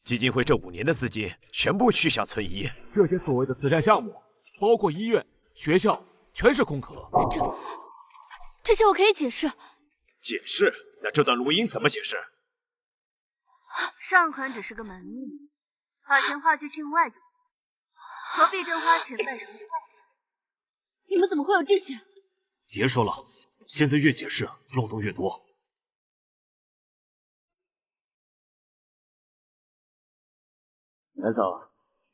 基金会这5年的资金全部去向村医，这些所谓的慈善项目，包括医院、学校，全是空壳。这些我可以解释。解释？那这段录音怎么解释？上款只是个门面，把钱花去境外就行，何必真花钱办什么项目？你们怎么会有这些？别说了，现在越解释漏洞越多。白总，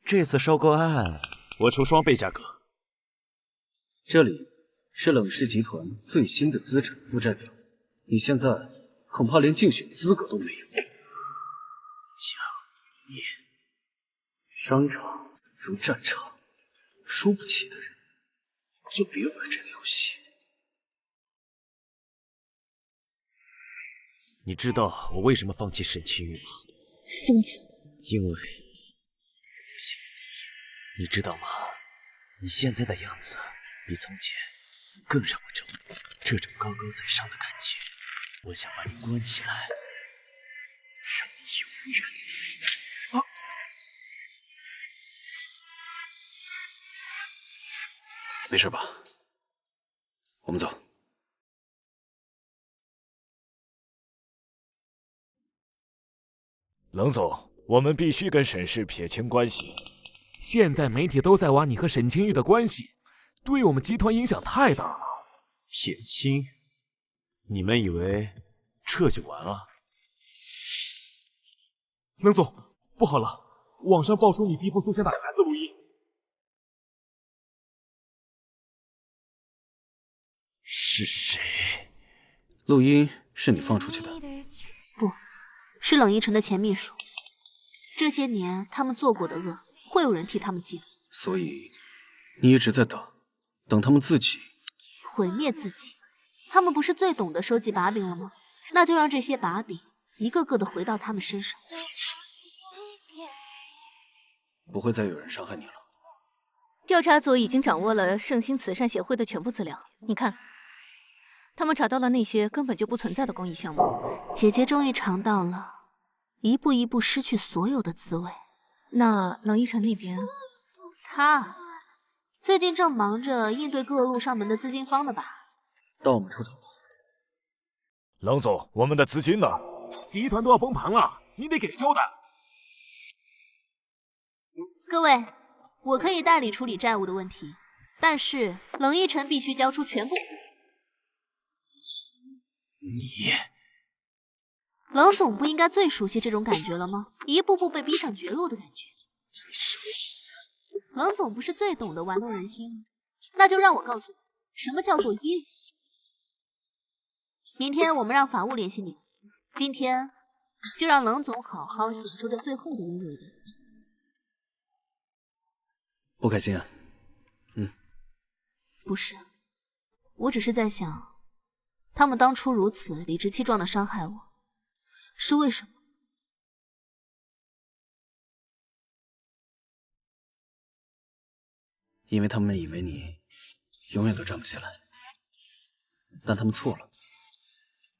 这次收购案我出双倍价格。这里是冷氏集团最新的资产负债表，你现在恐怕连竞选资格都没有。蒋念，商场如战场，输不起的人就别玩这个游戏。你知道我为什么放弃沈清玉吗？疯子！因为你知道吗？你现在的样子比从前更让我着迷，这种高高在上的感觉，我想把你关起来，让你永远。没事吧？我们走。冷总，我们必须跟沈氏撇清关系。现在媒体都在挖你和沈清玉的关系，对我们集团影响太大了。撇清？你们以为这就完了？冷总，不好了，网上爆出你逼迫苏仙打的男子录音。是谁？录音是你放出去的？不，是冷一晨的前秘书。这些年他们做过的恶，会有人替他们记得。所以你一直在等他们自己毁灭自己。他们不是最懂得收集把柄了吗？那就让这些把柄一个个的回到他们身上。不会再有人伤害你了。调查组已经掌握了圣心慈善协会的全部资料，你看，他们查到了那些根本就不存在的公益项目。姐姐终于尝到了一步一步失去所有的滋味。那冷一晨那边，他最近正忙着应对各路上门的资金方的吧？到我们出手了。冷总，我们的资金呢？集团都要崩盘了，你得给个交代。各位，我可以代理处理债务的问题，但是冷一晨必须交出全部。你，冷总不应该最熟悉这种感觉了吗？一步步被逼上绝路的感觉。你什么意思？冷总不是最懂得玩弄人心吗？那就让我告诉你，什么叫做一无所有。明天我们让法务联系你，今天就让冷总好好享受这最后的温柔吧。不开心啊？不是，我只是在想，他们当初如此理直气壮的伤害我，是为什么？因为他们以为你永远都站不起来，但他们错了。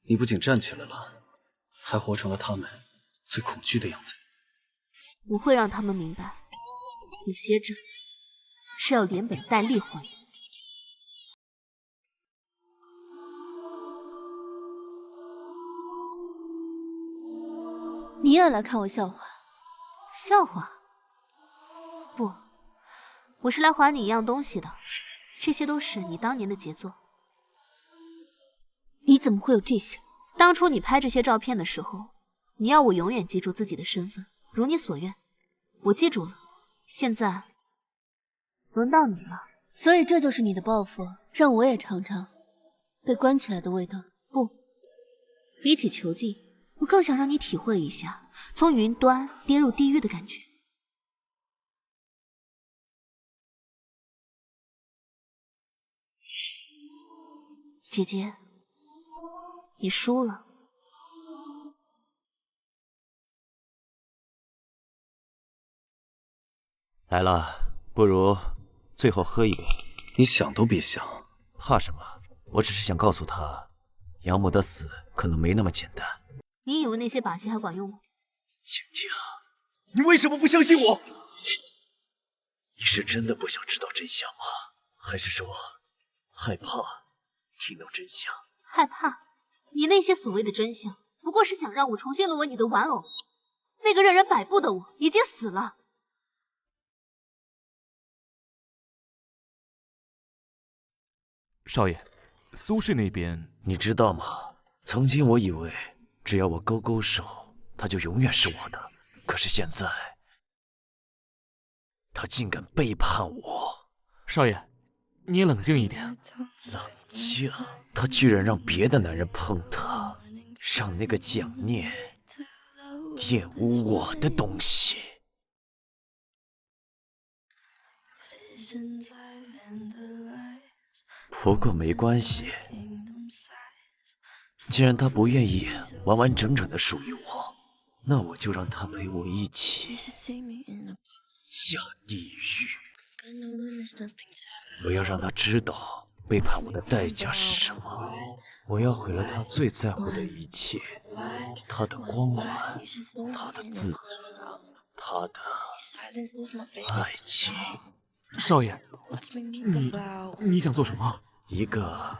你不仅站起来了，还活成了他们最恐惧的样子。我会让他们明白，有些债是要连本带利还的。你也来看我笑话？笑话？不，我是来还你一样东西的。这些都是你当年的杰作。你怎么会有这些？当初你拍这些照片的时候，你要我永远记住自己的身份，如你所愿。我记住了。现在轮到你了。所以这就是你的报复，让我也尝尝被关起来的味道。不，比起囚禁，我更想让你体会一下从云端跌入地狱的感觉。姐姐，你输了。来了，不如最后喝一杯。你想都别想。怕什么？我只是想告诉他，杨母的死可能没那么简单。你以为那些把戏还管用吗？晴晴，你为什么不相信我？你是真的不想知道真相吗？还是说害怕听到真相？害怕？你那些所谓的真相，不过是想让我重新沦为你的玩偶。那个任人摆布的我已经死了。少爷，苏氏那边你知道吗？曾经我以为只要我勾勾手，他就永远是我的。可是现在，他竟敢背叛我。少爷，你也冷静一点。冷静？他居然让别的男人碰他，让那个蒋念玷污我的东西。不过没关系，既然他不愿意完完整整的属于我，那我就让他陪我一起下地狱。我要让他知道背叛我的代价是什么。我要毁了他最在乎的一切，他的光环，他的自尊，他的爱情。少爷，你想做什么？一个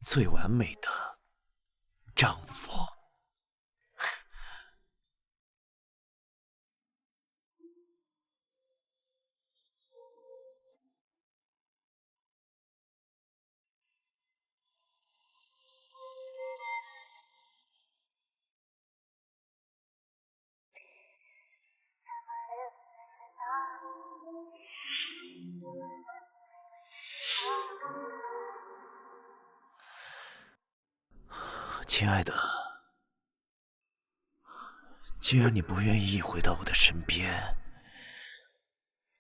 最完美的丈夫。亲爱的，既然你不愿意回到我的身边，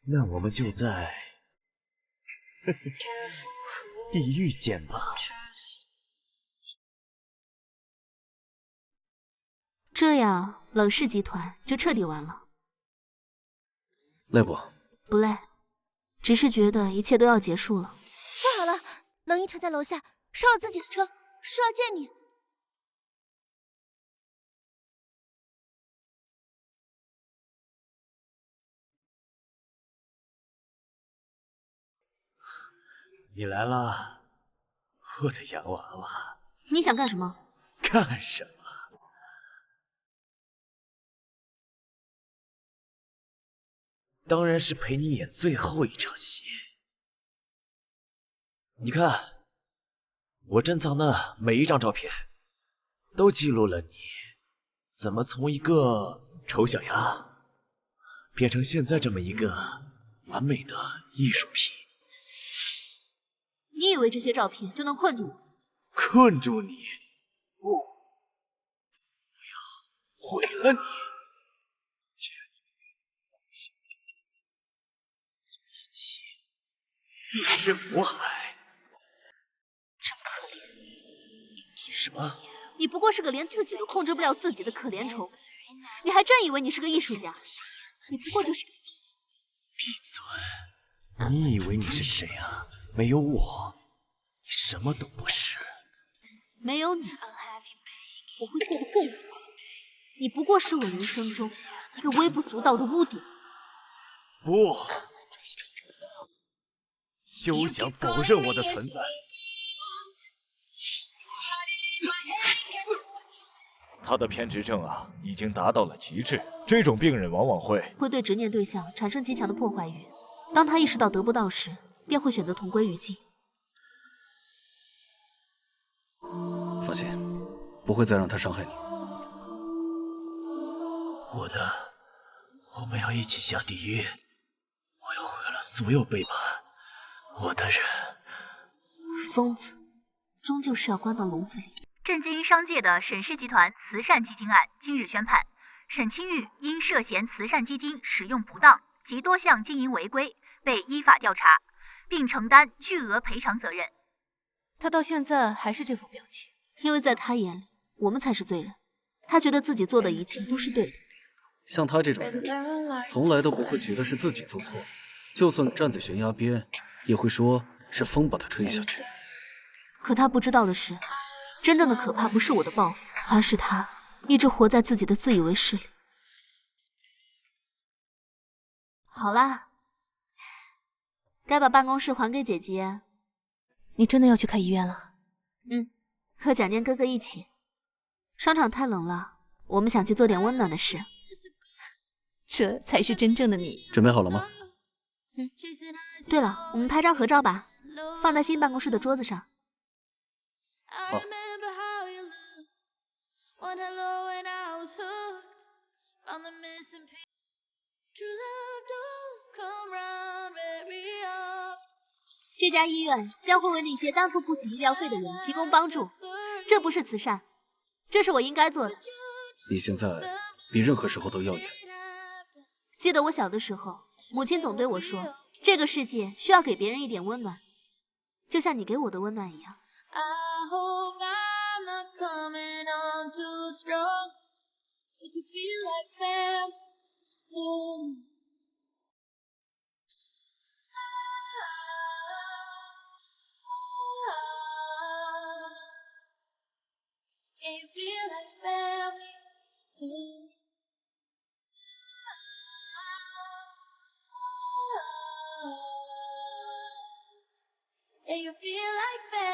那我们就在地狱见吧。这样，冷氏集团就彻底完了。累不？不累，只是觉得一切都要结束了。不好了，冷一晨在楼下烧了自己的车，说要见你。你来了，我的洋娃娃。你想干什么？干什么？当然是陪你演最后一场戏。你看，我珍藏的每一张照片，都记录了你怎么从一个丑小鸭，变成现在这么一个完美的艺术品。你以为这些照片就能困住我？困住你？不，我要毁了你！既然你不愿意回到我身边，就一起葬身火海。真可怜。什么？你不过是个连自己都控制不了自己的可怜虫，你还真以为你是个艺术家？你不过就是个疯子。闭嘴！你以为你是谁啊？没有我，你什么都不是。没有你，我会过得更苦。你不过是我人生中一个微不足道的污点。不，休想否认我的存在。他的偏执症啊，已经达到了极致。这种病人往往会对执念对象产生极强的破坏欲。当他意识到得不到时，便会选择同归于尽。放心，不会再让他伤害你。我们要一起下地狱。我要毁了所有背叛我的人。疯子，终究是要关到笼子里。震惊商界的沈氏集团慈善基金案今日宣判，沈清玉因涉嫌慈善基金使用不当及多项经营违规，被依法调查，并承担巨额赔偿责任。他到现在还是这副表情，因为在他眼里，我们才是罪人。他觉得自己做的一切都是对的。像他这种人，从来都不会觉得是自己做错，就算站在悬崖边，也会说是风把他吹下去。可他不知道的是，真正的可怕不是我的报复，而是他一直活在自己的自以为是里。好啦，该把办公室还给姐姐。你真的要去开医院了？和蒋念哥哥一起。商场太冷了，我们想去做点温暖的事。这才是真正的你。准备好了吗？对了，我们拍张合照吧，放在新办公室的桌子上。好。这家医院将会为那些担负不起医疗费的人提供帮助，这不是慈善，这是我应该做的。你现在比任何时候都耀眼。记得我小的时候，母亲总对我说，这个世界需要给别人一点温暖，就像你给我的温暖一样。not coming on too strong. But you feel like family to me. And you feel like family to me. And you feel like family.